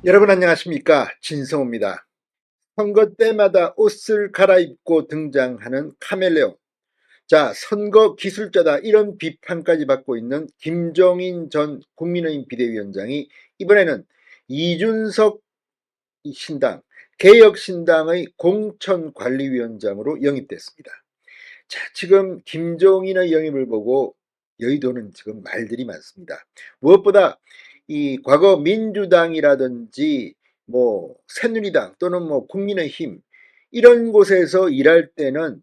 여러분 안녕하십니까? 진성호입니다. 선거 때마다 옷을 갈아입고 등장하는 카멜레온. 자, 선거 기술자다 이런 비판까지 받고 있는 김종인 전 국민의힘 비대위원장이 이번에는 이준석 신당, 개혁신당의 공천관리위원장으로 영입됐습니다. 자, 지금 김종인의 영입을 보고 여의도는 지금 말들이 많습니다. 무엇보다 이 과거 민주당이라든지 새누리당 또는 국민의힘 이런 곳에서 일할 때는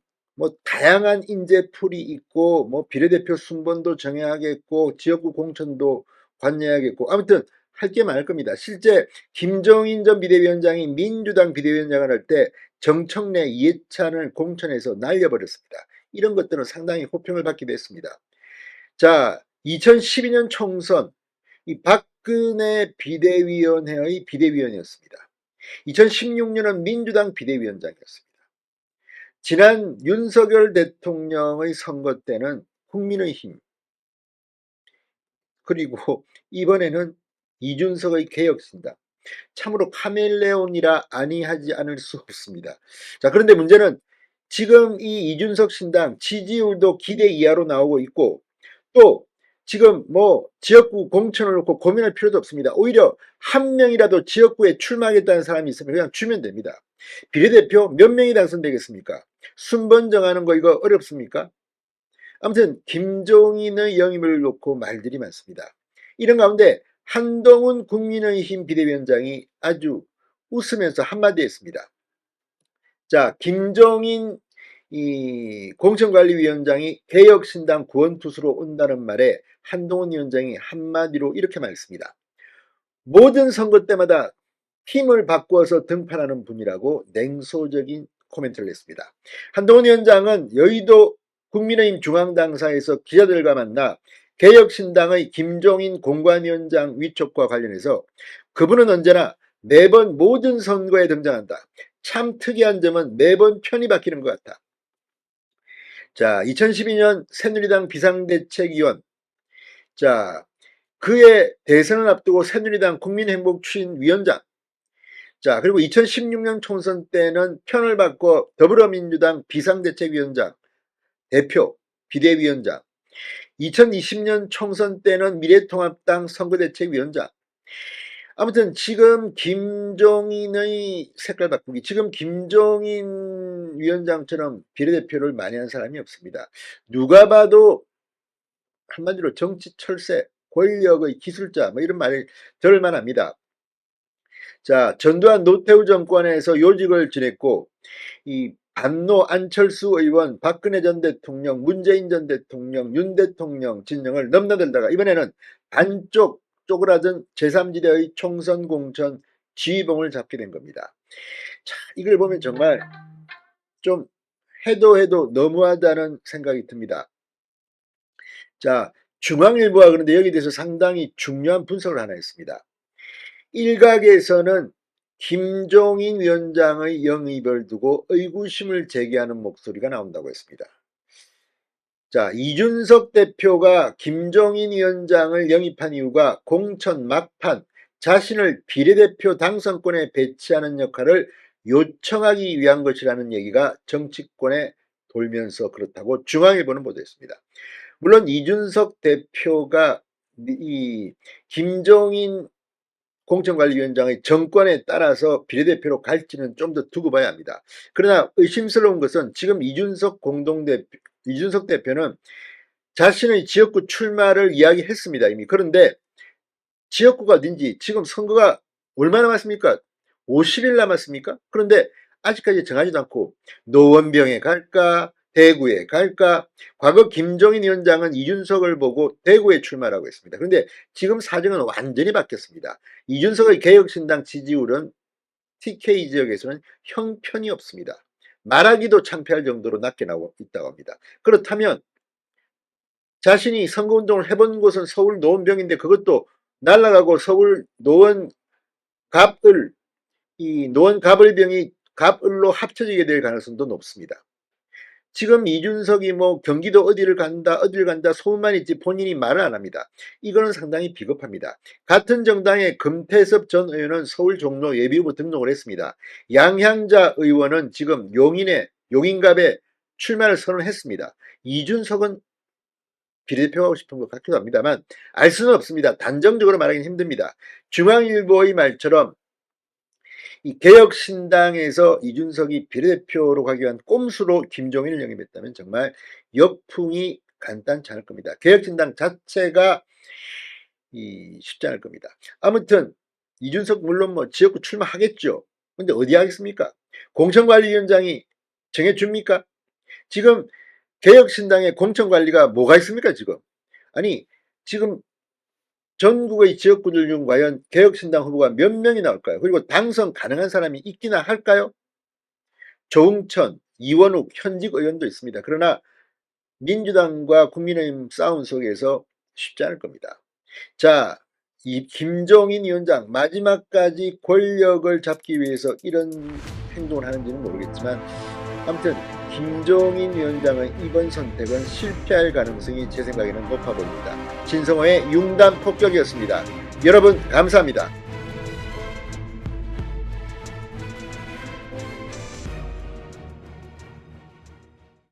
다양한 인재풀이 있고 비례대표 순번도 정해야겠고 지역구 공천도 관여해야겠고 아무튼 할 게 많을 겁니다. 실제 김종인 전 비대위원장이 민주당 비대위원장을 할 때 정청래 이해찬을 공천해서 날려버렸습니다. 이런 것들은 상당히 호평을 받기도 했습니다. 자, 2012년 총선 이 박근혜 비대위원회의 비대위원이었습니다. 2016년은 민주당 비대위원장이었습니다. 지난 윤석열 대통령의 선거 때는 국민의힘, 그리고 이번에는 이준석의 개혁신당. 참으로 카멜레온이라 아니하지 않을 수 없습니다. 자, 그런데 문제는 지금 이 이준석 신당 지지율도 기대 이하로 나오고 있고 또 지금 지역구 공천을 놓고 고민할 필요도 없습니다. 오히려 한 명이라도 지역구에 출마하겠다는 사람이 있으면 그냥 주면 됩니다. 비례대표 몇 명이 당선되겠습니까? 순번 정하는 거 이거 어렵습니까? 아무튼 김종인의 영입을 놓고 말들이 많습니다. 이런 가운데 한동훈 국민의힘 비대위원장이 아주 웃으면서 한마디 했습니다. 자, 김종인 공천관리위원장이 개혁신당 구원투수로 온다는 말에 한동훈 위원장이 한마디로 이렇게 말했습니다. 모든 선거 때마다 팀을 바꾸어서 등판하는 분이라고 냉소적인 코멘트를 했습니다. 한동훈 위원장은 여의도 국민의힘 중앙당사에서 기자들과 만나 개혁신당의 김종인 공관위원장 위촉과 관련해서 그분은 언제나 매번 모든 선거에 등장한다. 참 특이한 점은 매번 편이 바뀌는 것 같다. 자, 2012년 새누리당 비상대책위원. 자, 그의 대선을 앞두고 새누리당 국민행복추진위원장. 자, 그리고 2016년 총선 때는 편을 바꿔 더불어민주당 비상대책위원장, 대표, 비대위원장. 2020년 총선 때는 미래통합당 선거대책위원장. 아무튼 지금 김종인의 색깔 바꾸기, 지금 김종인 위원장처럼 비례대표를 많이 한 사람이 없습니다. 누가 봐도 한마디로 정치 철새, 권력의 기술자 이런 말을 들을 만합니다. 자, 전두환 노태우 정권에서 요직을 지냈고 이 반노 안철수 의원, 박근혜 전 대통령, 문재인 전 대통령, 윤 대통령 진영을 넘나들다가 이번에는 반쪽 쪼그라든 제3지대의 총선 공천 지휘봉을 잡게 된 겁니다. 자, 이걸 보면 정말 좀 해도 너무하다는 생각이 듭니다. 자, 중앙일보가 그런데 여기에 대해서 상당히 중요한 분석을 하나 했습니다. 일각에서는 김종인 위원장의 영입을 두고 의구심을 제기하는 목소리가 나온다고 했습니다. 자, 이준석 대표가 김종인 위원장을 영입한 이유가 공천 막판 자신을 비례대표 당선권에 배치하는 역할을 요청하기 위한 것이라는 얘기가 정치권에 돌면서 그렇다고 중앙일보는 보도했습니다. 물론 이준석 대표가 이 김종인 공천관리위원장의 정권에 따라서 비례대표로 갈지는 좀 더 두고 봐야 합니다. 그러나 의심스러운 것은 지금 이준석 대표는 자신의 지역구 출마를 이야기했습니다. 이미. 그런데 지역구가 어딘지 지금 선거가 얼마나 남았습니까? 50일 남았습니까? 그런데 아직까지 정하지도 않고 노원병에 갈까? 대구에 갈까? 과거 김종인 위원장은 이준석을 보고 대구에 출마라고 했습니다. 그런데 지금 사정은 완전히 바뀌었습니다. 이준석의 개혁신당 지지율은 TK 지역에서는 형편이 없습니다. 말하기도 창피할 정도로 낮게 나오고 있다고 합니다. 그렇다면 자신이 선거운동을 해본 곳은 서울 노원병인데 그것도 날아가고 서울 노원 갑을 이 노원 갑을병이 갑을로 합쳐지게 될 가능성도 높습니다. 지금 이준석이 뭐 경기도 어디를 간다 소문만 있지 본인이 말을 안 합니다. 이거는 상당히 비겁합니다. 같은 정당의 금태섭 전 의원은 서울 종로 예비후보 등록을 했습니다. 양향자 의원은 지금 용인갑에 출마를 선언했습니다. 이준석은 비례대표하고 싶은 것 같기도 합니다만 알 수는 없습니다. 단정적으로 말하기는 힘듭니다. 중앙일보의 말처럼 이 개혁신당에서 이준석이 비례대표로 가기 위한 꼼수로 김종인을 영입했다면 정말 역풍이 간단치 않을 겁니다. 개혁신당 자체가 쉽지 않을 겁니다. 아무튼 이준석 물론 뭐 지역구 출마하겠죠. 근데 어디 하겠습니까? 공천관리위원장이 정해줍니까? 지금 개혁신당의 공천관리가 뭐가 있습니까 지금? 아니 지금 전국의 지역구들 중 과연 개혁신당 후보가 몇 명이 나올까요? 그리고 당선 가능한 사람이 있기나 할까요? 조응천, 이원욱 현직 의원도 있습니다. 그러나 민주당과 국민의힘 싸움 속에서 쉽지 않을 겁니다. 자, 이 김종인 위원장 마지막까지 권력을 잡기 위해서 이런 행동을 하는지는 모르겠지만 아무튼 김종인 위원장의 이번 선택은 실패할 가능성이 제 생각에는 높아 보입니다. 진성호의 융단 폭격이었습니다. 여러분 감사합니다.